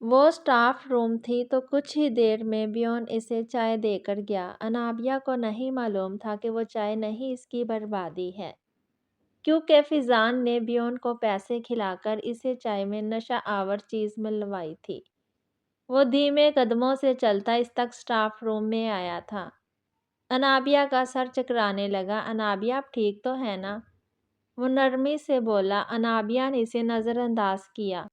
وہ staff room تھی تو کچھ ہی دیر میں بیون اسے چائے دے کر گیا۔ انابیہ کو نہیں معلوم تھا کہ وہ چائے نہیں اس کی بربادی ہے، کیونکہ فیضان نے بیون کو پیسے کھلا کر اسے چائے میں نشہ آور چیز ملوائی تھی۔ وہ دھیمے قدموں سے چلتا اس تک اسٹاف روم میں آیا تھا۔ انابیہ کا سر چکرانے لگا۔ انابیہ آپ ٹھیک تو ہے نا؟ وہ نرمی سے بولا۔ انابیہ نے اسے نظر انداز کیا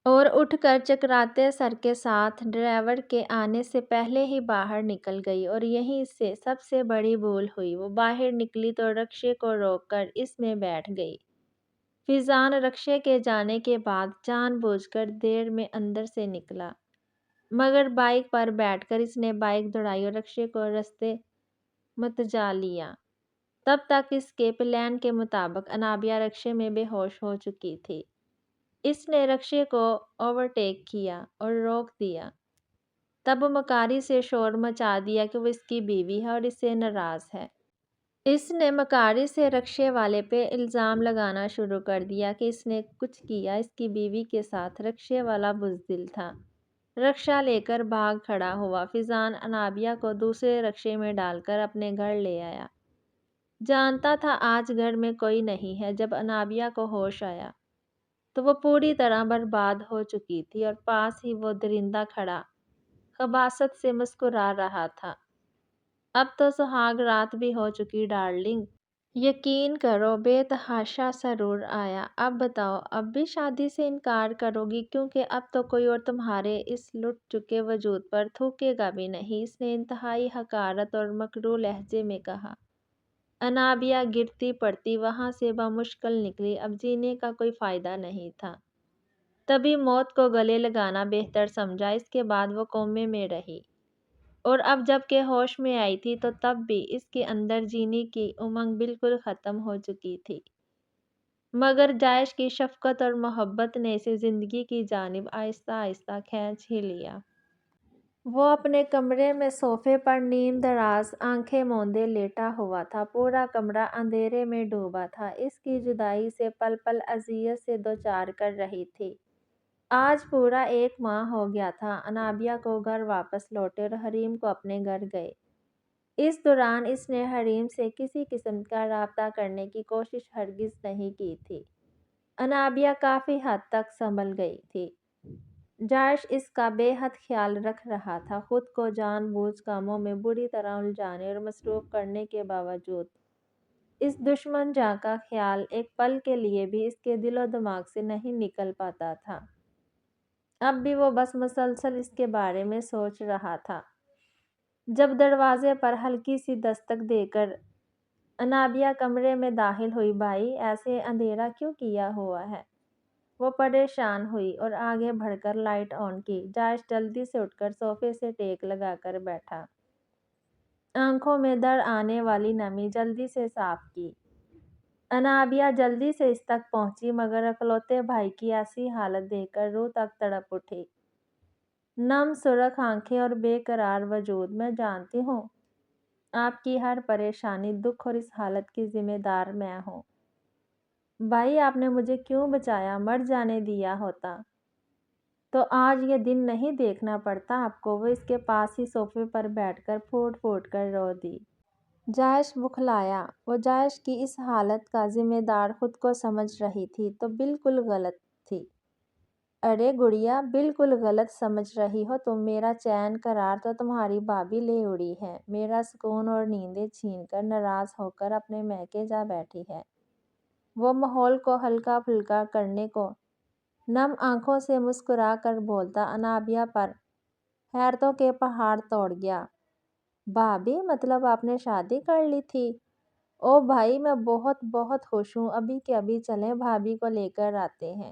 اور اٹھ کر چکراتے سر کے ساتھ ڈرائیور کے آنے سے پہلے ہی باہر نکل گئی، اور یہیں سے سب سے بڑی بھول ہوئی۔ وہ باہر نکلی تو رکشے کو روک کر اس میں بیٹھ گئی۔ فیضان رکشے کے جانے کے بعد جان بوجھ کر دیر میں اندر سے نکلا، مگر بائک پر بیٹھ کر اس نے بائک دوڑائی اور رکشے کو رستے متجا لیا۔ تب تک اس کے پلان کے مطابق انابیہ رکشے میں بے ہوش ہو چکی تھی۔ اس نے رکشے کو اوورٹیک کیا اور روک دیا، تب مکاری سے شور مچا دیا کہ وہ اس کی بیوی ہے اور اس سے ناراض ہے۔ اس نے مکاری سے رکشے والے پہ الزام لگانا شروع کر دیا کہ اس نے کچھ کیا اس کی بیوی کے ساتھ۔ رکشے والا بزدل تھا، رکشہ لے کر بھاگ کھڑا ہوا۔ فیضان انابیہ کو دوسرے رکشے میں ڈال کر اپنے گھر لے آیا۔ جانتا تھا آج گھر میں کوئی نہیں ہے۔ جب انابیہ کو ہوش آیا تو وہ پوری طرح برباد ہو چکی تھی، اور پاس ہی وہ درندہ کھڑا خباثت سے مسکرا رہا تھا۔ اب تو سہاگ رات بھی ہو چکی ڈارلنگ، یقین کرو۔ بے تحاشا سرور آیا۔ اب بتاؤ، اب بھی شادی سے انکار کرو گی؟ کیونکہ اب تو کوئی اور تمہارے اس لٹ چکے وجود پر تھوکے گا بھی نہیں، اس نے انتہائی حقارت اور مکروہ لہجے میں کہا۔ انابیہ گرتی پڑتی وہاں سے بمشکل نکلی۔ اب جینے کا کوئی فائدہ نہیں تھا، تبھی موت کو گلے لگانا بہتر سمجھا۔ اس کے بعد وہ کومے میں رہی، اور اب جب کہ ہوش میں آئی تھی تو تب بھی اس کے اندر جینے کی امنگ بالکل ختم ہو چکی تھی، مگر جائش کی شفقت اور محبت نے اسے زندگی کی جانب آہستہ آہستہ کھینچ ہی لیا۔ وہ اپنے کمرے میں صوفے پر نیم دراز آنکھیں موندے لیٹا ہوا تھا۔ پورا کمرہ اندھیرے میں ڈوبا تھا، اس کی جدائی سے پل پل اذیت سے دوچار کر رہی تھی۔ آج پورا 1 ماہ ہو گیا تھا انابیہ کو گھر واپس لوٹے اور حریم کو اپنے گھر گئے۔ اس دوران اس نے حریم سے کسی قسم کا رابطہ کرنے کی کوشش ہرگز نہیں کی تھی۔ انابیہ کافی حد تک سنبھل گئی تھی۔ جائش اس کا بے حد خیال رکھ رہا تھا۔ خود کو جان بوجھ کاموں میں بری طرح الجھانے اور مصروف کرنے کے باوجود اس دشمن جاں کا خیال ایک پل کے لیے بھی اس کے دل و دماغ سے نہیں نکل پاتا تھا۔ اب بھی وہ بس مسلسل اس کے بارے میں سوچ رہا تھا۔ جب دروازے پر ہلکی سی دستک دے کر انابیہ کمرے میں داخل ہوئی، بھائی ایسے اندھیرا کیوں کیا ہوا ہے؟ وہ پریشان ہوئی اور آگے بڑھ کر لائٹ آن کی۔ جائش جلدی سے اٹھ کر صوفے سے ٹیک لگا کر بیٹھا، آنکھوں میں در آنے والی نمی جلدی سے صاف کی۔ انابیہ جلدی سے اس تک پہنچی، مگر اکلوتے بھائی کی ایسی حالت دیکھ کر روح تک تڑپ اٹھی۔ نم سرخ آنکھیں اور بے قرار وجود۔ میں جانتی ہوں آپ کی ہر پریشانی، دکھ اور اس حالت کی ذمہ دار میں ہوں۔ بھائی آپ نے مجھے کیوں بچایا؟ مر جانے دیا ہوتا تو آج یہ دن نہیں دیکھنا پڑتا آپ کو۔ وہ اس کے پاس ہی صوفے پر بیٹھ کر پھوٹ پھوٹ کر رو دی۔ جائش بخلایا۔ وہ جائش کی اس حالت کا ذمہ دار خود کو سمجھ رہی تھی تو بالکل غلط تھی۔ ارے گڑیا، بالکل غلط سمجھ رہی ہو تم۔ میرا چین قرار تو تمہاری بھابھی لے اڑی ہے، میرا سکون اور نیندیں چھین کر ناراض ہو کر اپنے میکے جا بیٹھی ہے۔ وہ ماحول کو ہلکا پھلکا کرنے کو نم آنکھوں سے مسکرا کر بولتا۔ انابیہ پر حیرتوں کے پہاڑ توڑ گیا۔ بھابھی، مطلب آپ نے شادی کر لی تھی؟ او بھائی، میں بہت بہت خوش ہوں۔ ابھی کے ابھی چلیں، بھابھی کو لے کر آتے ہیں۔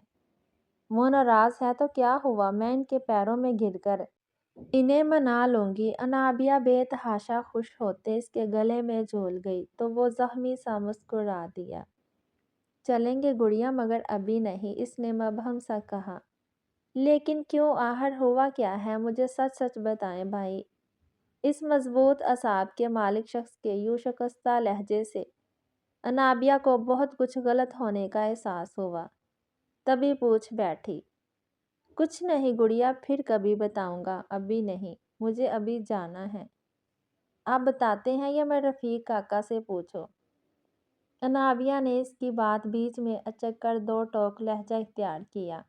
وہ ناراض ہے تو کیا ہوا، میں ان کے پیروں میں گر کر انہیں منا لوں گی۔ انابیہ بے تحاشا خوش ہوتے اس کے گلے میں جھول گئی تو وہ زخمی سا مسکرا دیا۔ چلیں گے گڑیا، مگر ابھی نہیں، اس نے مبہم سا کہا۔ لیکن کیوں؟ آخر ہوا کیا ہے؟ مجھے سچ سچ بتائیں بھائی۔ اس مضبوط اعصاب کے مالک شخص کے یوں شکستہ لہجے سے انابیہ کو بہت کچھ غلط ہونے کا احساس ہوا، تبھی پوچھ بیٹھی۔ کچھ نہیں گڑیا، پھر کبھی بتاؤں گا، ابھی نہیں، مجھے ابھی جانا ہے۔ آپ بتاتے ہیں یا میں رفیق کاکا سے پوچھوں؟ انابیہ نے اس کی بات بیچ میں اچک کر دو ٹوک لہجہ اختیار کیا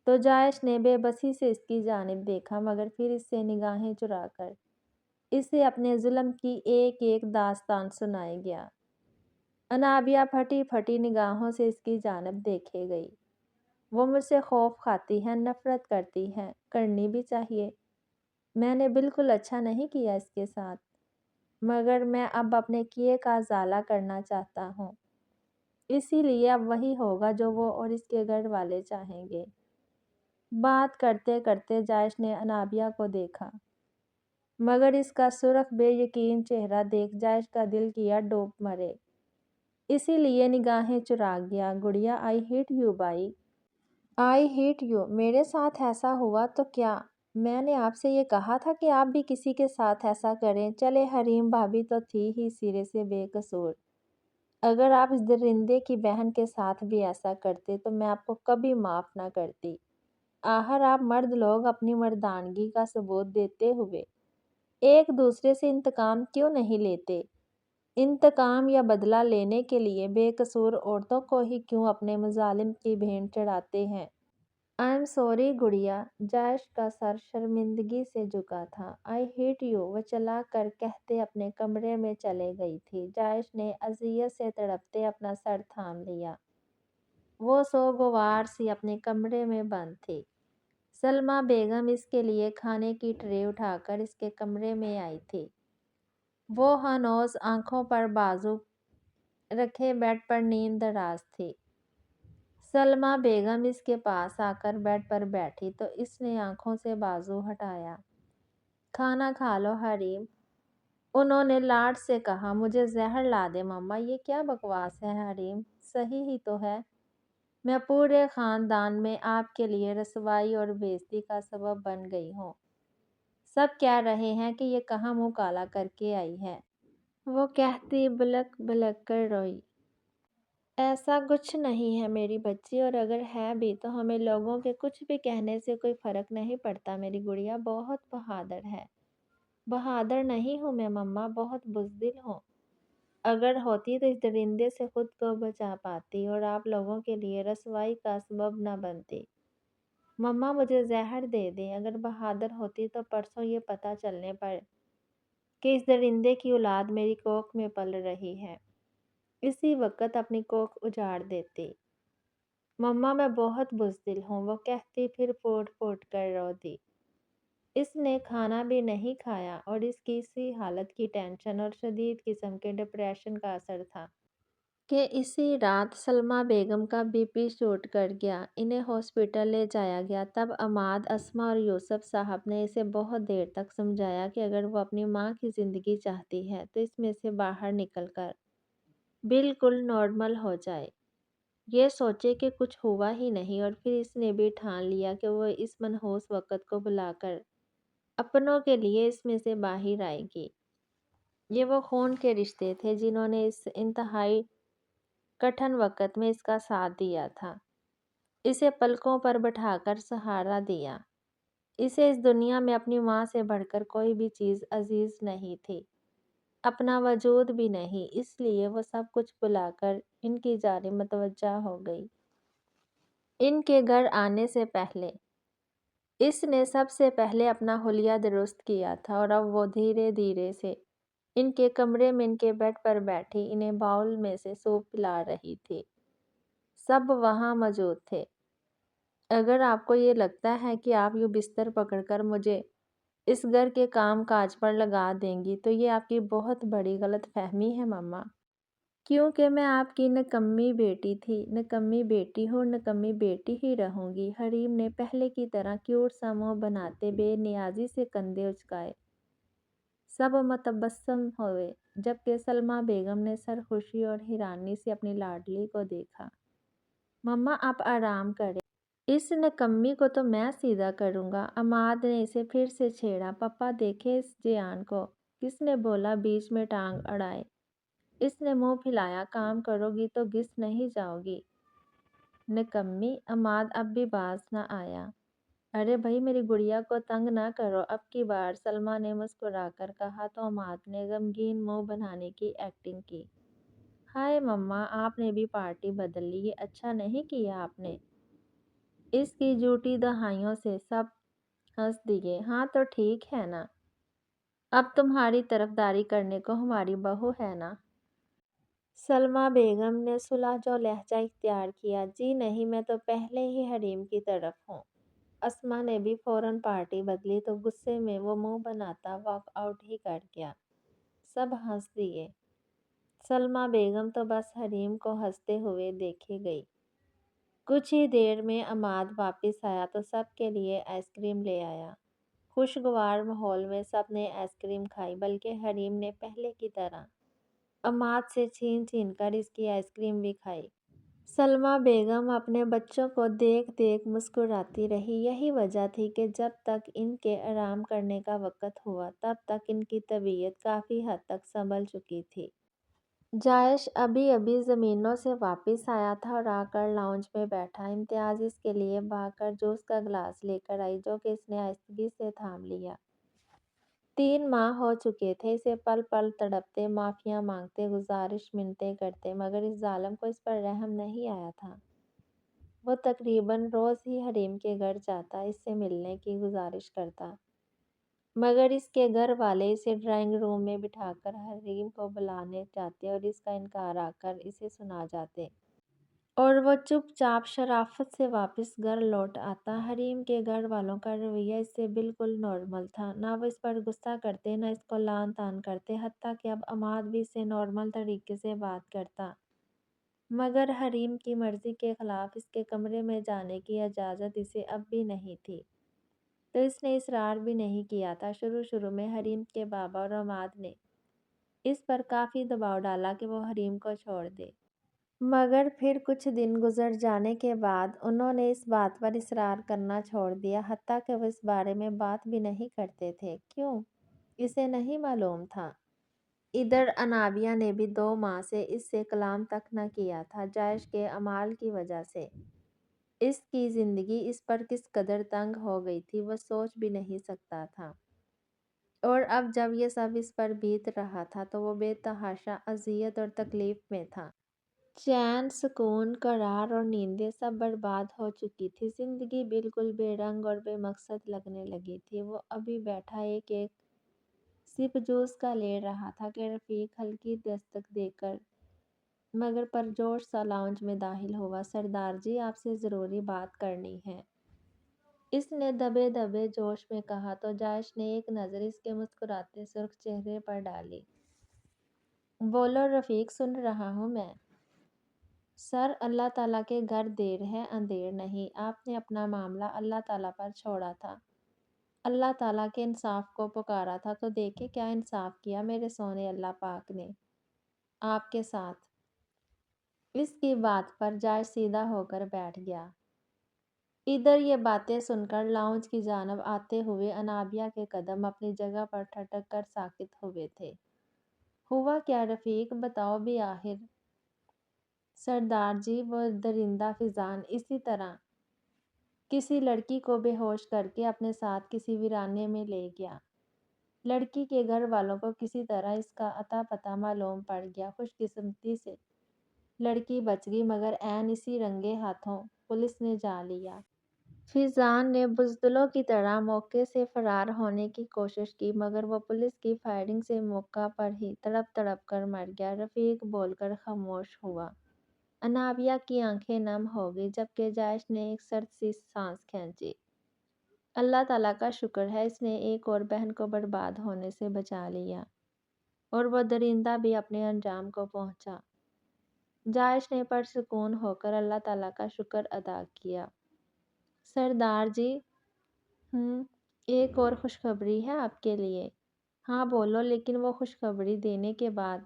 تو جائش نے بے بسی سے اس کی جانب دیکھا، مگر پھر اس سے نگاہیں چرا کر اسے اپنے ظلم کی ایک ایک داستان سنائے گیا۔ انابیہ پھٹی پھٹی نگاہوں سے اس کی جانب دیکھے گئی۔ وہ مجھ سے خوف کھاتی ہے، نفرت کرتی ہے، کرنی بھی چاہیے۔ میں نے بالکل اچھا نہیں کیا اس کے ساتھ، مگر میں اب اپنے کیے کا ازالہ کرنا چاہتا ہوں۔ اسی لیے اب وہی ہوگا جو وہ اور اس کے گھر والے چاہیں گے۔ بات کرتے کرتے جائش نے انابیہ کو دیکھا، مگر اس کا سرخ بے یقین چہرہ دیکھ جائش کا دل کیا ڈوب مرے۔ اسی لیے نگاہیں چرا گیا۔ گڑیا، I hate you by. I hate you. میرے ساتھ ایسا ہوا تو کیا؟ میں نے آپ سے یہ کہا تھا کہ آپ بھی کسی کے ساتھ ایسا کریں؟ چلے حریم بھابی تو تھی ہی سرے سے بے قصور۔ اگر آپ اس درندے کی بہن کے ساتھ بھی ایسا کرتے تو میں آپ کو کبھی معاف نہ کرتی۔ آخر آپ مرد لوگ اپنی مردانگی کا ثبوت دیتے ہوئے ایک دوسرے سے انتقام کیوں نہیں لیتے؟ انتقام یا بدلہ لینے کے لیے بے قصور عورتوں کو ہی کیوں اپنے مظالم کی بھینٹ چڑھاتے ہیں؟ آئی ایم سوری گڑیا۔ جائش کا سر شرمندگی سے جھکا تھا۔ آئی ہیٹ یو وہ چلا کر کہتے اپنے کمرے میں چلے گئی تھی۔ جائش نے اذیت سے تڑپتے اپنا سر تھام لیا۔ وہ سوگوار سی اپنے کمرے میں بند تھی۔ سلمیٰ بیگم اس کے لیے کھانے کی ٹرے اٹھا کر اس کے کمرے میں آئی تھی۔ وہ ہنوز آنکھوں پر بازو رکھے بیڈ پر نیند دراز تھی۔ سلمیٰ بیگم اس کے پاس آ کر بیڈ پر بیٹھی تو اس نے آنکھوں سے بازو ہٹایا۔ کھانا کھا لو حریم، انہوں نے لاڈ سے کہا۔ مجھے زہر لا دے مما، یہ کیا بکواس ہے حریم؟ صحیح ہی تو ہے۔ میں پورے خاندان میں آپ کے لیے رسوائی اور بے عزتی کا سبب بن گئی ہوں۔ سب کہہ رہے ہیں کہ یہ کہاں منہ کالا کر کے آئی ہے۔ وہ کہتی بلک بلک کر روئی۔ ایسا کچھ نہیں ہے میری بچی، اور اگر ہے بھی تو ہمیں لوگوں کے کچھ بھی کہنے سے کوئی فرق نہیں پڑتا۔ میری گڑیا بہت بہادر ہے۔ بہادر نہیں ہوں میں مما، بہت بزدل ہوں۔ اگر ہوتی تو اس درندے سے خود کو بچا پاتی اور آپ لوگوں کے لیے رسوائی کا سبب نہ بنتی۔ مما مجھے زہر دے دیں۔ اگر بہادر ہوتی تو پرسوں یہ پتہ چلنے پر کہ اس درندے کی اولاد میری کوکھ میں پل رہی ہے، اسی وقت اپنی کوکھ اجاڑ دیتی۔ مما میں بہت بزدل ہوں، وہ کہتی پھر پھوٹ پھوٹ کر رو دی۔ اس نے کھانا بھی نہیں کھایا اور اس کی اسی حالت کی ٹینشن اور شدید قسم کے ڈپریشن کا اثر تھا کہ اسی رات سلمیٰ بیگم کا بی پی شوٹ کر گیا۔ انہیں ہاسپٹل لے جایا گیا۔ تب عماد، اسما اور یوسف صاحب نے اسے بہت دیر تک سمجھایا کہ اگر وہ اپنی ماں کی زندگی چاہتی ہے تو اس میں سے باہر نکل کر بالکل نارمل ہو جائے، یہ سوچے کہ کچھ ہوا ہی نہیں، اور پھر اس نے بھی ٹھان لیا کہ وہ اس منحوس وقت کو بلا کر اپنوں کے لیے اس میں سے باہر آئے گی۔ یہ وہ خون کے رشتے تھے جنہوں نے اس انتہائی کٹھن وقت میں اس کا ساتھ دیا تھا، اسے پلکوں پر بٹھا کر سہارا دیا۔ اسے اس دنیا میں اپنی ماں سے بڑھ کر کوئی بھی چیز عزیز نہیں تھی، اپنا وجود بھی نہیں، اس لیے وہ سب کچھ بلا کر ان کی جانب متوجہ ہو گئی۔ ان کے گھر آنے سے پہلے اس نے سب سے پہلے اپنا حلیہ درست کیا تھا، اور اب وہ دھیرے دھیرے سے ان کے کمرے میں ان کے بیڈ پر بیٹھی انہیں باؤل میں سے سوپ پلا رہی تھی۔ سب وہاں موجود تھے۔ اگر آپ کو یہ لگتا ہے کہ آپ یوں بستر پکڑ کر مجھے اس گھر کے کام کاج پر لگا دیں گی تو یہ آپ کی بہت بڑی غلط فہمی ہے مما، کیونکہ میں آپ کی نکمی بیٹی تھی، نکمی بیٹی ہوں، نکمی بیٹی ہی رہوں گی۔ حریم نے پہلے کی طرح کیوٹ سا منہ بناتے بے نیازی سے کندھے اچکائے۔ سب متبسم ہوئے، جبکہ سلمیٰ بیگم نے سرخوشی اور حیرانی سے اپنی لاڈلی کو دیکھا۔ مما آپ آرام کریں، اس نکمی کو تو میں سیدھا کروں گا۔ عماد نے اسے پھر سے چھیڑا۔ پپا دیکھیں اس جیان کو، کس نے بولا بیچ میں ٹانگ اڑائے؟ اس نے منہ پھلایا۔ کام کرو گی تو گھس نہیں جاؤ گی؟ نکمی! عماد اب بھی باز نہ آیا۔ ارے بھائی میری گڑیا کو تنگ نہ کرو اب کی بار، سلمیٰ نے مسکرا کر کہا تو عماد نے غمگین منہ بنانے کی ایکٹنگ کی۔ ہائے مما، آپ نے بھی پارٹی بدل لی، یہ اچھا نہیں کیا آپ نے۔ اس کی جھوٹی دہائیوں سے سب ہنس دیے۔ ہاں تو ٹھیک ہے نا، اب تمہاری طرفداری کرنے کو ہماری بہو ہے نا۔ سلمیٰ بیگم نے صلح جو لہجہ اختیار کیا۔ جی نہیں، میں تو پہلے ہی حریم کی طرف ہوں۔ اسماء نے بھی فوراً پارٹی بدلی تو غصے میں وہ منہ بناتا واک آؤٹ ہی کر گیا۔ سب ہنس دیے۔ سلمیٰ بیگم تو بس حریم کو ہنستے ہوئے دیکھے گئی۔ کچھ ہی دیر میں عماد واپس آیا تو سب کے لیے آئس کریم لے آیا۔ خوشگوار ماحول میں سب نے آئس کریم کھائی، بلکہ حریم نے پہلے کی طرح عماد سے چھین چھین کر اس کی آئس کریم بھی کھائی۔ سلمیٰ بیگم اپنے بچوں کو دیکھ دیکھ مسکراتی رہی۔ یہی وجہ تھی کہ جب تک ان کے آرام کرنے کا وقت ہوا تب تک ان کی طبیعت کافی حد تک سنبھل چکی تھی۔ جائش ابھی ابھی زمینوں سے واپس آیا تھا اور آ کر لاؤنج میں بیٹھا۔ امتیاز اس کے لیے بھاگ کر جوس کا گلاس لے کر آئی جو کہ اس نے آہستگی سے تھام لیا۔ 3 ماہ ہو چکے تھے اسے پل پل تڑپتے، معافیاں مانگتے، گزارش منتیں کرتے، مگر اس ظالم کو اس پر رحم نہیں آیا تھا۔ وہ تقریباً روز ہی حریم کے گھر جاتا، اس سے ملنے کی گزارش کرتا، مگر اس کے گھر والے اسے ڈرائنگ روم میں بٹھا کر حریم کو بلانے جاتے اور اس کا انکار آ کر اسے سنا جاتے، اور وہ چپ چاپ شرافت سے واپس گھر لوٹ آتا۔ حریم کے گھر والوں کا رویہ اس سے بالکل نارمل تھا، نہ وہ اس پر غصہ کرتے نہ اس کو لعن طعن کرتے، حتیٰ کہ اب عماد بھی اس سے نارمل طریقے سے بات کرتا، مگر حریم کی مرضی کے خلاف اس کے کمرے میں جانے کی اجازت اسے اب بھی نہیں تھی، تو اس نے اصرار بھی نہیں کیا تھا۔ شروع میں حریم کے بابا اور عماد نے اس پر کافی دباؤ ڈالا کہ وہ حریم کو چھوڑ دے، مگر پھر کچھ دن گزر جانے کے بعد انہوں نے اس بات پر اصرار کرنا چھوڑ دیا، حتیٰ کہ وہ اس بارے میں بات بھی نہیں کرتے تھے۔ کیوں؟ اسے نہیں معلوم تھا۔ ادھر انابیہ نے بھی 2 ماہ سے اس سے کلام تک نہ کیا تھا۔ جائش کے اعمال کی وجہ سے اس کی زندگی اس پر کس قدر تنگ ہو گئی تھی وہ سوچ بھی نہیں سکتا تھا، اور اب جب یہ سب اس پر بیت رہا تھا تو وہ بے تحاشا اذیت اور تکلیف میں تھا۔ چین، سکون، قرار اور نیندیں سب برباد ہو چکی تھی۔ زندگی بالکل بے رنگ اور بے مقصد لگنے لگی تھی۔ وہ ابھی بیٹھا ایک ایک سپ جوس کا لے رہا تھا کہ رفیق ہلکی دستک دے کر مگر پرجوش سا لاؤنج میں داخل ہوا۔ سردار جی، آپ سے ضروری بات کرنی ہے، اس نے دبے دبے جوش میں کہا تو جائش نے ایک نظر اس کے مسکراتے سرخ چہرے پر ڈالی۔ بولو رفیق، سن رہا ہوں میں۔ سر، اللہ تعالیٰ کے گھر دیر ہے اندھیر نہیں، آپ نے اپنا معاملہ اللہ تعالیٰ پر چھوڑا تھا، اللہ تعالیٰ کے انصاف کو پکارا تھا، تو دیکھیں کیا انصاف کیا میرے سونے اللہ پاک نے آپ کے ساتھ۔ اس کی بات پر جائش سیدھا ہو کر بیٹھ گیا۔ ادھر یہ باتیں سن کر لاؤنج کی جانب آتے ہوئے انابیہ کے قدم اپنی جگہ پر ٹھٹک کر ساکت ہوئے تھے۔ ہوا کیا رفیق، بتاؤ بھی آخر۔ سردار جی، وہ درندہ فیضان اسی طرح کسی لڑکی کو بے ہوش کر کے اپنے ساتھ کسی ویرانے میں لے گیا۔ لڑکی کے گھر والوں کو کسی طرح اس کا اتا پتہ معلوم پڑ گیا۔ خوش قسمتی سے لڑکی بچ گئی، مگر عین اسی رنگے ہاتھوں پولیس نے جا لیا۔ فیضان نے بزدلوں کی طرح موقع سے فرار ہونے کی کوشش کی، مگر وہ پولیس کی فائرنگ سے موقع پر ہی تڑپ تڑپ کر مر گیا۔ رفیق بول کر خاموش ہوا۔ انابیہ کی آنکھیں نم ہو گئی، جبکہ جائش نے ایک سرد سی سانس کھینچی۔ اللہ تعالیٰ کا شکر ہے اس نے ایک اور بہن کو برباد ہونے سے بچا لیا، اور وہ درندہ بھی اپنے انجام کو پہنچا۔ جائش نے پرسکون ہو کر اللہ تعالیٰ کا شکر ادا کیا۔ سردار جی، ایک اور خوشخبری ہے آپ کے لیے۔ ہاں بولو، لیکن وہ خوشخبری دینے کے بعد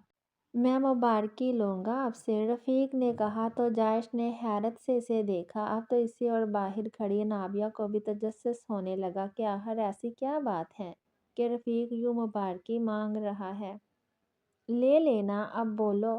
میں مبارکی لوں گا آپ سے، رفیق نے کہا تو جائش نے حیرت سے اسے دیکھا۔ اب تو اسے اور باہر کھڑی انابیہ کو بھی تجسس ہونے لگا کہ آخر ایسی کیا بات ہے کہ رفیق یوں مبارکی مانگ رہا ہے۔ لے لینا، اب بولو۔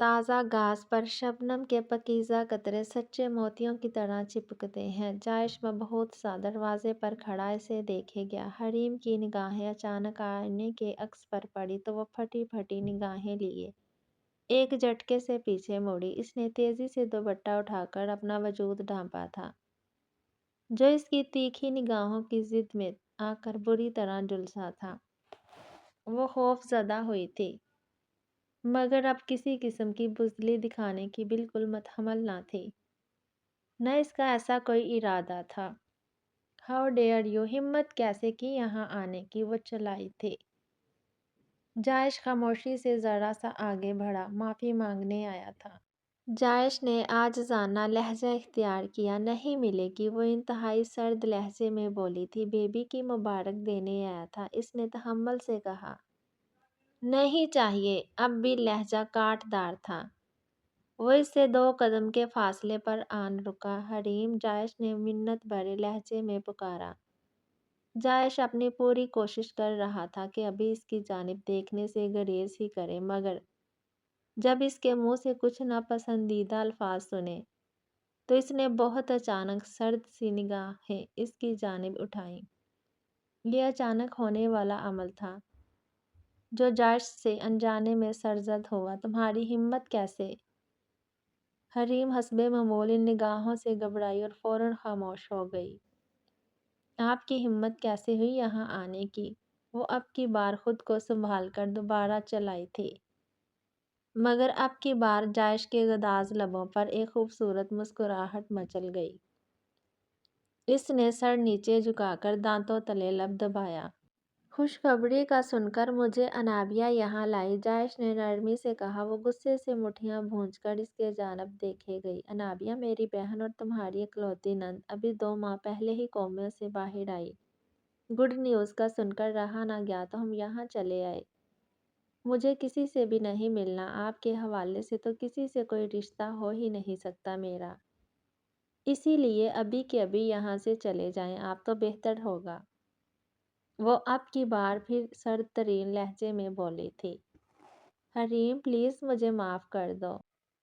تازہ گھاس پر شبنم کے پاکیزہ قطرے سچے موتیوں کی طرح چپکتے ہیں۔ جائش مبہوت سا دروازے پر کھڑا اسے دیکھے گیا۔ حریم کی نگاہیں اچانک آئینے کے عکس پر پڑی تو وہ پھٹی پھٹی نگاہیں لیے ایک جھٹکے سے پیچھے مڑی۔ اس نے تیزی سے دوپٹہ اٹھا کر اپنا وجود ڈھانپا تھا، جو اس کی تیکھی نگاہوں کی زد میں آ کر بری طرح جھلسا تھا۔ وہ خوف زدہ ہوئی تھی، مگر اب کسی قسم کی بزدلی دکھانے کی بالکل متحمل نہ تھی، نہ اس کا ایسا کوئی ارادہ تھا۔ How dare you! ہمت کیسے کی یہاں آنے کی؟ وہ چلائی تھی۔ جائش خاموشی سے ذرا سا آگے بڑھا، معافی مانگنے آیا تھا۔ جائش نے عاجزانہ لہجہ اختیار کیا۔ نہیں ملے گی، وہ انتہائی سرد لہجے میں بولی تھی۔ بیبی کی مبارک دینے آیا تھا، اس نے تحمل سے کہا۔ نہیں چاہیے، اب بھی لہجہ کاٹ دار تھا۔ وہ اس سے 2 قدم کے فاصلے پر آن رکا۔ حریم! جائش نے منت بھرے لہجے میں پکارا۔ جائش اپنی پوری کوشش کر رہا تھا کہ ابھی اس کی جانب دیکھنے سے گریز ہی کرے، مگر جب اس کے منہ سے کچھ ناپسندیدہ الفاظ سنے تو اس نے بہت اچانک سرد سی نگاہیں اس کی جانب اٹھائیں۔ یہ اچانک ہونے والا عمل تھا جو جائش سے انجانے میں سرزد ہوا۔ تمہاری ہمت کیسے؟ حریم حسب معمول ان نگاہوں سے گھبرائی اور فوراً خاموش ہو گئی۔ آپ کی ہمت کیسے ہوئی یہاں آنے کی؟ وہ اب کی بار خود کو سنبھال کر دوبارہ چلائی تھی، مگر اب کی بار جائش کے گداز لبوں پر ایک خوبصورت مسکراہٹ مچل گئی۔ اس نے سر نیچے جھکا کر دانتوں تلے لب دبایا۔ خوشخبری کا سن کر مجھے انابیہ یہاں لائی، جائش نے نرمی سے کہا۔ وہ غصے سے مٹھیاں بھونج کر اس کے جانب دیکھے گئی۔ انابیہ میری بہن اور تمہاری اکلوتی نند ابھی 2 ماہ پہلے ہی کوما سے باہر آئی۔ گڈ نیوز کا سن کر رہا نہ گیا تو ہم یہاں چلے آئے۔ مجھے کسی سے بھی نہیں ملنا، آپ کے حوالے سے تو کسی سے کوئی رشتہ ہو ہی نہیں سکتا میرا، اسی لیے ابھی کے ابھی یہاں سے چلے جائیں آپ تو بہتر ہوگا۔ وہ اب کی بار پھر سرد ترین لہجے میں بولی تھی۔ حریم پلیز مجھے معاف کر دو۔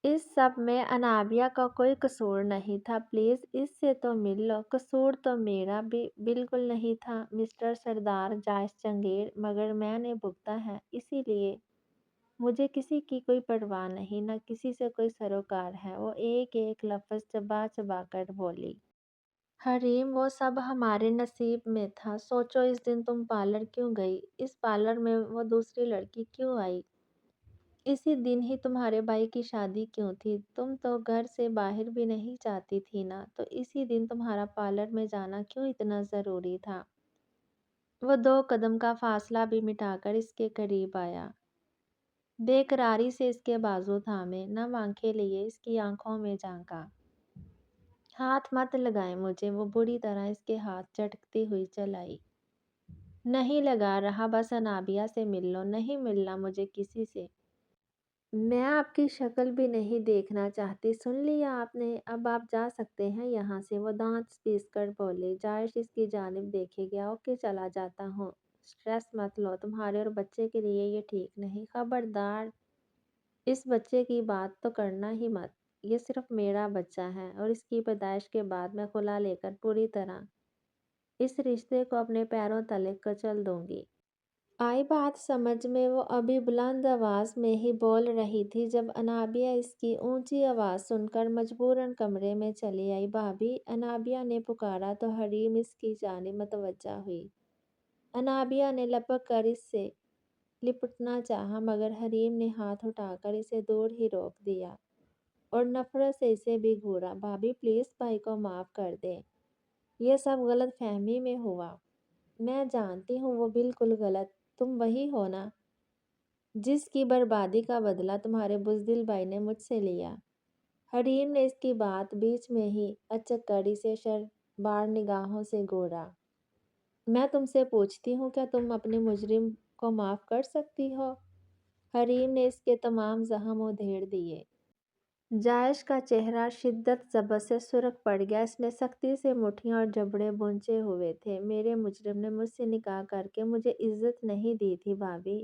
اس سب میں انابیہ کا کوئی قصور نہیں تھا، پلیز اس سے تو مل لو۔ قصور تو میرا بھی بالکل نہیں تھا مسٹر سردار جائش چنگیڑ، مگر میں نے بھگتا ہے، اسی لیے مجھے کسی کی کوئی پرواہ نہیں، نہ کسی سے کوئی سروکار ہے۔ وہ ایک ایک لفظ چبا چبا کر بولی۔ حریم وہ سب ہمارے نصیب میں تھا۔ سوچو اس دن تم پارلر کیوں گئی؟ اس پارلر میں وہ دوسری لڑکی کیوں آئی؟ اسی دن ہی تمہارے بھائی کی شادی کیوں تھی؟ تم تو گھر سے باہر بھی نہیں جاتی تھی نا، تو اسی دن تمہارا پارلر میں جانا کیوں اتنا ضروری تھا؟ وہ 2 قدم کا فاصلہ بھی مٹا کر اس کے قریب آیا، بے قراری سے اس کے بازو تھامے، نم آنکھیں لیے اس کی آنکھوں میں جھانکا۔ ہاتھ مت لگائیں مجھے، وہ بری طرح اس کے ہاتھ جھٹکتی ہوئی چلائی۔ نہیں لگا رہا، بس انابیہ سے مل لو۔ نہیں ملنا مجھے کسی سے، میں آپ کی شکل بھی نہیں دیکھنا چاہتی۔ سن لیا آپ نے، اب آپ جا سکتے ہیں یہاں سے، وہ دانت پیس کر بولے۔ جائش اس کی جانب دیکھے گیا۔ اوکے چلا جاتا ہوں، سٹریس مت لو، تمہارے اور بچے کے لیے یہ ٹھیک نہیں۔ خبردار اس بچے کی بات تو کرنا ہی مت، یہ صرف میرا بچہ ہے اور اس کی پیدائش کے بعد میں خلا لے کر پوری طرح اس رشتے کو اپنے پیروں تلے کچل دوں گی۔ آئی بات سمجھ میں؟ وہ ابھی بلند آواز میں ہی بول رہی تھی جب انابیہ اس کی اونچی آواز سن کر مجبوراً کمرے میں چلی آئی۔ بھابھی! انابیہ نے پکارا تو حریم اس کی جانب متوجہ ہوئی۔ انابیہ نے لپک کر اس سے لپٹنا چاہا، مگر حریم نے ہاتھ اٹھا کر اسے دور ہی روک دیا اور نفرت سے اسے بھی گھورا۔ بھابھی پلیز بھائی کو معاف کر دیں، یہ سب غلط فہمی میں ہوا۔ میں جانتی ہوں وہ بالکل غلط، تم وہی ہو نا جس کی بربادی کا بدلہ تمہارے بزدل بھائی نے مجھ سے لیا۔ حریم نے اس کی بات بیچ میں ہی اچک کر اسے شرمبار نگاہوں سے گھورا۔ میں تم سے پوچھتی ہوں، کیا تم اپنے مجرم کو معاف کر سکتی ہو؟ حریم نے اس کے تمام زخم ادھیڑ دیے۔ جائش کا چہرہ شدت ضبط سے سرخ پڑ گیا۔ اس نے سختی سے مٹھیاں اور جبڑے بھونچے ہوئے تھے۔ میرے مجرم نے مجھ سے نکاح کر کے مجھے عزت نہیں دی تھی بھابھی۔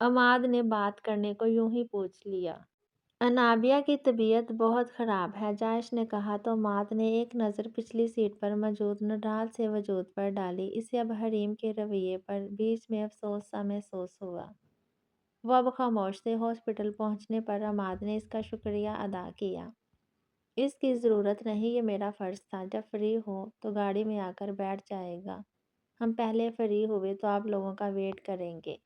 عماد نے بات کرنے کو یوں ہی پوچھ لیا۔ انابیہ کی طبیعت بہت خراب ہے، جائش نے کہا تو عماد نے ایک نظر پچھلی سیٹ پر موجود نڈال سے وجود پر ڈالی۔ اسے اب حریم کے رویے پر بیچ میں افسوس سا محسوس ہوا۔ وہ اب خاموش تھے۔ ہاسپٹل پہنچنے پر عماد نے اس کا شکریہ ادا کیا۔ اس کی ضرورت نہیں، یہ میرا فرض تھا۔ جب فری ہو تو گاڑی میں آ کر بیٹھ جائے گا، ہم پہلے فری ہوئے تو آپ لوگوں کا ویٹ کریں گے۔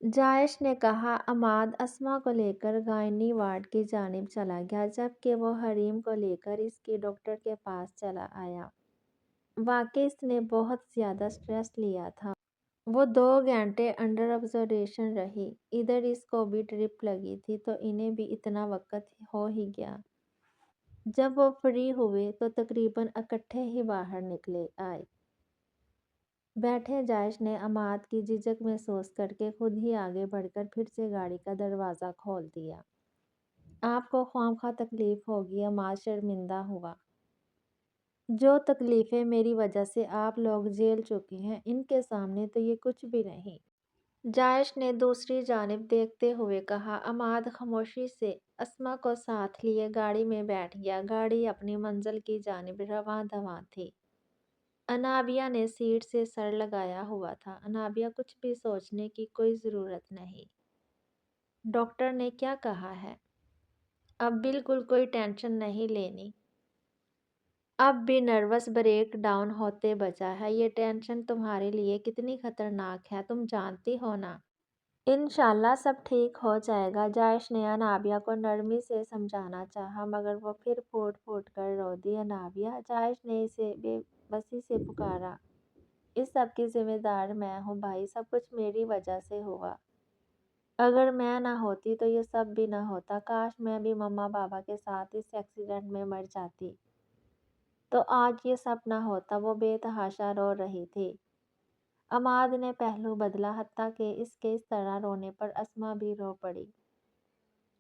جائش نے کہا۔ عماد اسما کو لے کر گائنی وارڈ کی جانب چلا گیا، جبکہ وہ حریم کو لے کر اس کی ڈاکٹر کے پاس چلا آیا۔ واقعی اس نے بہت زیادہ سٹریس لیا تھا۔ وہ 2 گھنٹے انڈر آبزرویشن رہی۔ ادھر اس کو بھی ٹرپ لگی تھی تو انہیں بھی اتنا وقت ہو ہی گیا۔ جب وہ فری ہوئے تو تقریباً اکٹھے ہی باہر نکلے آئے۔ بیٹھے جائش نے عماد کی جھجک محسوس کر کے خود ہی آگے بڑھ کر پھر سے گاڑی کا دروازہ کھول دیا۔ آپ کو خواہ تکلیف ہوگی، عماد شرمندہ ہوا۔ جو تکلیفیں میری وجہ سے آپ لوگ جھیل چکے ہیں، ان کے سامنے تو یہ کچھ بھی نہیں۔ جائش نے دوسری جانب دیکھتے ہوئے کہا۔ عماد خاموشی سے اسما کو ساتھ لیے گاڑی میں بیٹھ گیا۔ گاڑی اپنی منزل کی جانب رواں دواں تھی۔ انابیہ نے سیٹ سے سر لگایا ہوا تھا۔ انابیہ کچھ بھی سوچنے کی کوئی ضرورت نہیں۔ ڈاکٹر نے کیا کہا ہے؟ اب بالکل کوئی ٹینشن نہیں لینی۔ اب بھی نروس بریک ڈاؤن ہوتے بچا ہے۔ یہ ٹینشن تمہارے لیے کتنی خطرناک ہے تم جانتی ہو نا؟ انشاءاللہ سب ٹھیک ہو جائے گا۔ جائش نے انابیہ کو نرمی سے سمجھانا چاہا مگر وہ پھر پھوٹ پھوٹ کر رو دی۔ انابیہ، جائش نے اسے بے بسی سے پکارا، اس سب کی ذمہ دار میں ہوں بھائی، سب کچھ میری وجہ سے ہوا۔ اگر میں نہ ہوتی تو یہ سب بھی نہ ہوتا۔ کاش میں بھی مما بابا کے ساتھ اس ایکسیڈنٹ میں مر جاتی تو آج یہ سب نہ ہوتا۔ وہ بے تحاشا رو رہی تھی۔ عماد نے پہلو بدلا، حتیٰ کہ اس کے اس طرح رونے پر اسما بھی رو پڑی۔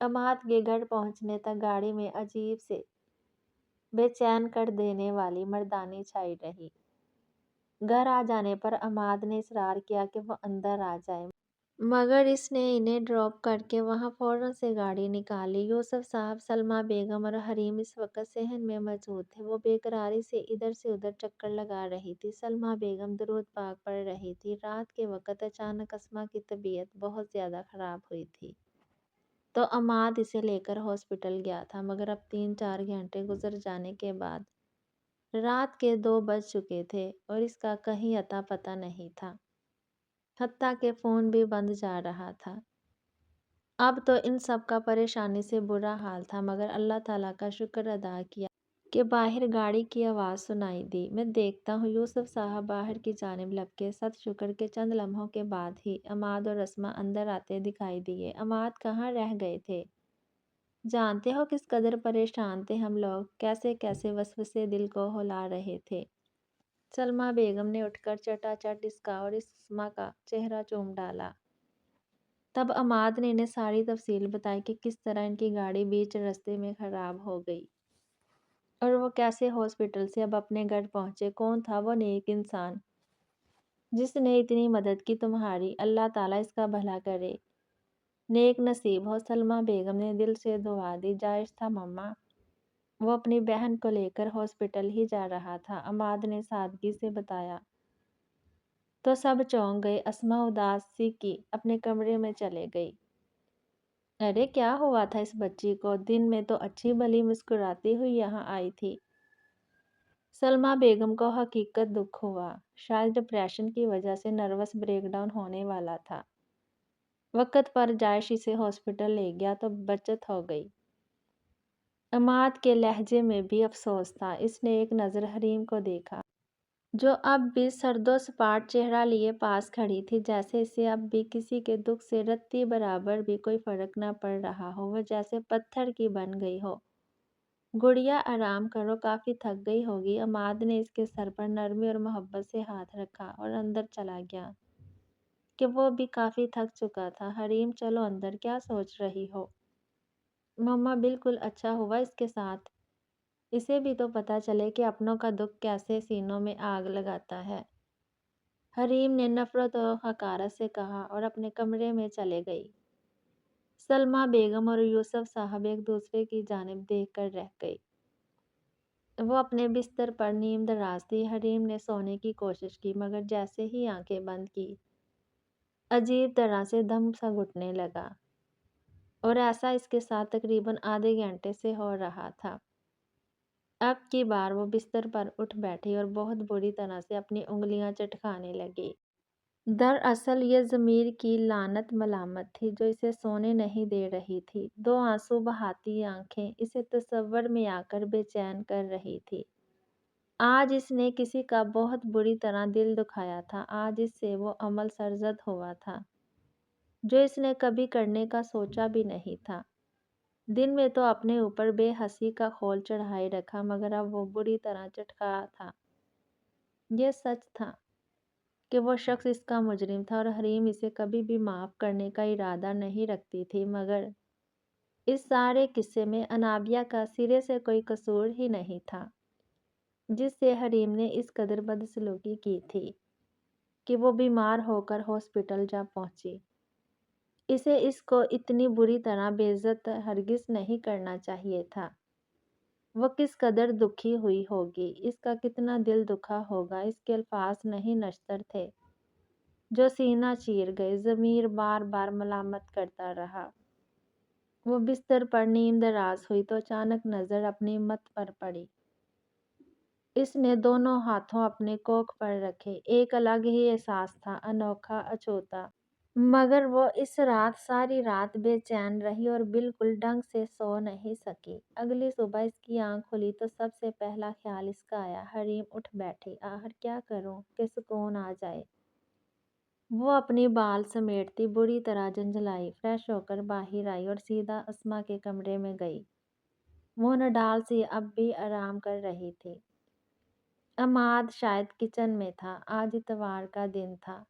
عماد کے گھر پہنچنے تک گاڑی میں عجیب سے بے چین کر دینے والی مردانی چھائی رہی۔ گھر آ جانے پر عماد نے اصرار کیا کہ وہ اندر آ جائے، مگر اس نے انہیں ڈراپ کر کے وہاں فوراً سے گاڑی نکال لی۔ یوسف صاحب، سلمیٰ بیگم اور حریم اس وقت صحن میں موجود تھے۔ وہ بے قراری سے ادھر سے ادھر چکر لگا رہی تھی۔ سلمیٰ بیگم درود پاک پڑھ رہی تھی۔ رات کے وقت اچانک اسما کی طبیعت بہت زیادہ خراب ہوئی تھی تو عماد اسے لے کر ہاسپٹل گیا تھا، مگر اب 3-4 گھنٹے گزر جانے کے بعد رات کے 2 بج چکے تھے اور اس کا کہیں اتا پتہ نہیں تھا، حتیٰ کہ فون بھی بند جا رہا تھا۔ اب تو ان سب کا پریشانی سے برا حال تھا، مگر اللہ تعالیٰ کا شکر ادا کیا کہ باہر گاڑی کی آواز سنائی دی۔ میں دیکھتا ہوں۔ یوسف صاحب باہر کی جانب لپکے۔ ست شکر کے چند لمحوں کے بعد ہی عماد اور اسما اندر آتے دکھائی دیے۔ عماد کہاں رہ گئے تھے؟ جانتے ہو کس قدر پریشان تھے ہم لوگ، کیسے کیسے وسوسے دل کو ہلا رہے تھے۔ سلمیٰ بیگم نے اٹھ کر چٹا چٹ اس کا اور اسما کا چہرہ چوم ڈالا۔ تب عماد نے انہیں ساری تفصیل بتائی کہ کس طرح ان کی گاڑی بیچ رستے میں خراب ہو گئی اور وہ کیسے ہاسپٹل سے اب اپنے گھر پہنچے۔ کون تھا وہ نیک انسان جس نے اتنی مدد کی تمہاری؟ اللہ تعالیٰ اس کا بھلا کرے، نیک نصیب ہو۔ سلمیٰ بیگم نے دل سے دعا دی۔ جائش تھا مما، وہ اپنی بہن کو لے کر ہاسپٹل ہی جا رہا تھا، عماد نے سادگی سے بتایا۔ تو سب چونک گئے۔ اسما اداسی کی اپنے کمرے میں چلے گئی۔ ارے کیا ہوا تھا اس بچی کو؟ دن میں تو اچھی بھلی مسکراتی ہوئی یہاں آئی تھی۔ سلمیٰ بیگم کو حقیقت دکھ ہوا۔ شاید ڈپریشن کی وجہ سے نروس بریک ڈاؤن ہونے والا تھا۔ وقت پر جائش اسے ہاسپٹل لے گیا تو بچت ہو گئی۔ عماد کے لہجے میں بھی افسوس تھا۔ اس نے ایک نظر حریم کو دیکھا جو اب بھی سرد و سپاٹ چہرہ لیے پاس کھڑی تھی، جیسے اسے اب بھی کسی کے دکھ سے رتی برابر بھی کوئی فرق نہ پڑ رہا ہو۔ وہ جیسے پتھر کی بن گئی ہو۔ گڑیا آرام کرو، کافی تھک گئی ہوگی۔ عماد نے اس کے سر پر نرمی اور محبت سے ہاتھ رکھا اور اندر چلا گیا کہ وہ بھی کافی تھک چکا تھا۔ حریم چلو اندر، کیا سوچ رہی ہو؟ مما بالکل اچھا ہوا اس کے ساتھ، اسے بھی تو پتہ چلے کہ اپنوں کا دکھ کیسے سینوں میں آگ لگاتا ہے۔ حریم نے نفرت و حقارت سے کہا اور اپنے کمرے میں چلے گئی۔ سلمیٰ بیگم اور یوسف صاحب ایک دوسرے کی جانب دیکھ کر رہ گئے۔ وہ اپنے بستر پر نیم دراز تھی۔ حریم نے سونے کی کوشش کی مگر جیسے ہی آنکھیں بند کی عجیب طرح سے دم سا گھٹنے لگا، اور ایسا اس کے ساتھ تقریباً آدھے گھنٹے سے ہو رہا تھا۔ اب کی بار وہ بستر پر اٹھ بیٹھی اور بہت بری طرح سے اپنی انگلیاں چٹکانے لگی۔ دراصل یہ ضمیر کی لعنت ملامت تھی جو اسے سونے نہیں دے رہی تھی۔ دو آنسو بہاتی آنکھیں اسے تصور میں آ کر بے چین کر رہی تھی۔ آج اس نے کسی کا بہت بری طرح دل دکھایا تھا۔ آج اس سے وہ عمل سرزد ہوا تھا جو اس نے کبھی کرنے کا سوچا بھی نہیں تھا۔ دن میں تو اپنے اوپر بے حسی کا خول چڑھائے رکھا مگر اب وہ بری طرح چٹکا تھا۔ یہ سچ تھا کہ وہ شخص اس کا مجرم تھا اور حریم اسے کبھی بھی معاف کرنے کا ارادہ نہیں رکھتی تھی، مگر اس سارے قصے میں انابیہ کا سرے سے کوئی قصور ہی نہیں تھا جس سے حریم نے اس قدر بدسلوکی کی تھی کہ وہ بیمار ہو کر ہاسپٹل جا پہنچی۔ اسے اس کو اتنی بری طرح بے عزت ہرگز نہیں کرنا چاہیے تھا۔ وہ کس قدر دکھی ہوئی ہوگی، اس کا کتنا دل دکھا ہوگا، اس کے الفاظ نہیں نشتر تھے جو سینہ چیر گئے۔ ضمیر بار بار ملامت کرتا رہا۔ وہ بستر پر نیم دراز ہوئی تو اچانک نظر اپنی مت پر پڑی۔ اس نے دونوں ہاتھوں اپنے کوکھ پر رکھے۔ ایک الگ ہی احساس تھا، انوکھا، اچھوتا، مگر وہ اس رات ساری رات بے چین رہی اور بالکل ڈھنگ سے سو نہیں سکی۔ اگلی صبح اس کی آنکھ کھلی تو سب سے پہلا خیال اس کا آیا، حریم اٹھ بیٹھی، آخر کیا کروں کہ سکون آ جائے۔ وہ اپنی بال سمیٹتی بری طرح جھنجھلائی، فریش ہو کر باہر آئی اور سیدھا اسما کے کمرے میں گئی۔ وہ نڈال سی اب بھی آرام کر رہی تھی۔ عماد شاید کچن میں تھا۔ آج اتوار کا دن تھا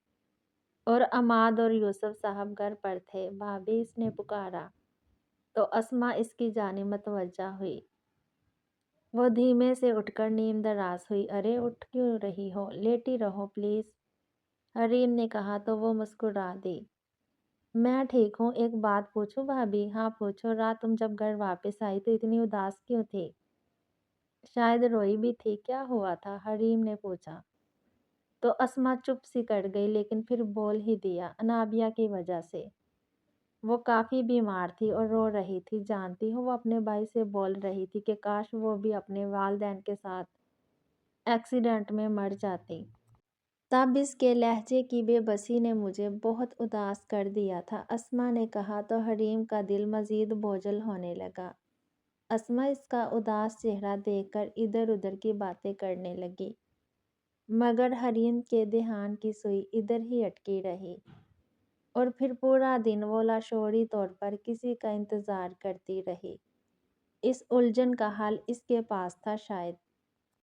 اور عماد اور یوسف صاحب گھر پر تھے۔ بھابھی، اس نے پکارا تو اسما اس کی جانب متوجہ ہوئی۔ وہ دھیمے سے اٹھ کر نیم دراز ہوئی۔ ارے اٹھ کیوں رہی ہو، لیٹی رہو پلیز، حریم نے کہا تو وہ مسکرا دی۔ میں ٹھیک ہوں، ایک بات پوچھوں بھابھی؟ ہاں پوچھو۔ رات تم جب گھر واپس آئی تو اتنی اداس کیوں تھی؟ شاید روئی بھی تھی، کیا ہوا تھا؟ حریم نے پوچھا تو اسما چپ سی کر گئی لیکن پھر بول ہی دیا، انابیہ کی وجہ سے۔ وہ کافی بیمار تھی اور رو رہی تھی، جانتی ہو وہ اپنے بھائی سے بول رہی تھی کہ کاش وہ بھی اپنے والدین کے ساتھ ایکسیڈنٹ میں مر جاتی۔ تب اس کے لہجے کی بے بسی نے مجھے بہت اداس کر دیا تھا، اسما نے کہا تو حریم کا دل مزید بوجھل ہونے لگا۔ اسما اس کا اداس چہرہ دیکھ کر ادھر ادھر کی باتیں کرنے لگی مگر حریم کے دھیان کی سوئی ادھر ہی اٹکی رہی اور پھر پورا دن وہ لاشعوری طور پر کسی کا انتظار کرتی رہی۔ اس الجھن کا حل اس کے پاس تھا، شاید